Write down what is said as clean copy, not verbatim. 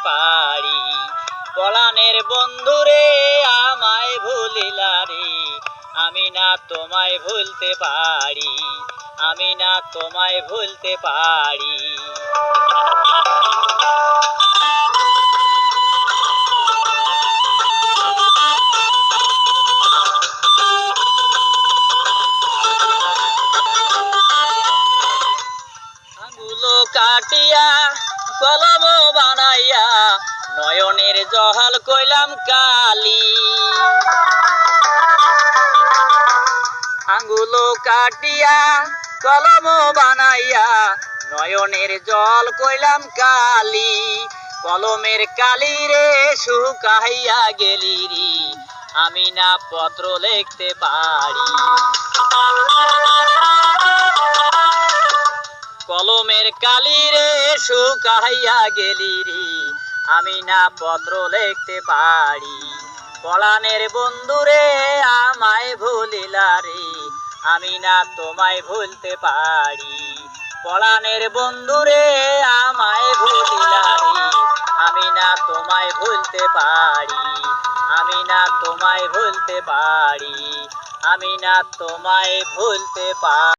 পারি। পলানের বন্ধুরে আমায় ভুলিলা রে, আমি না তোমায় ভুলতে পারি, আমি না তোমায় ভুলতে পারি। আঙ্গুলো কাটিয়া কলম বানাইয়া নয়নের জহাল কইলাম কালি। আঙ্গুলো কাটিয়া কলম বানাইয়া নয়নের জল কইলাম কালি। কলমের কালি রে শুকাইয়া গেলি রে, আমি না পত্র লিখতে পারি। কলমের কালি রে শুকাইয়া গেলি রে, আমি না পত্র লিখতে পারি। পলানের বন্ধুরে আমায় ভুলিলা রে, আমি না তোমায় ভুলতে পারি। পলানের বন্ধুরে আমায় ভুলিলা রে, আমি না তোমায় ভুলতে পারি, আমি না তোমায় ভুলতে পারি, আমি না তোমায় ভুলতে পারি।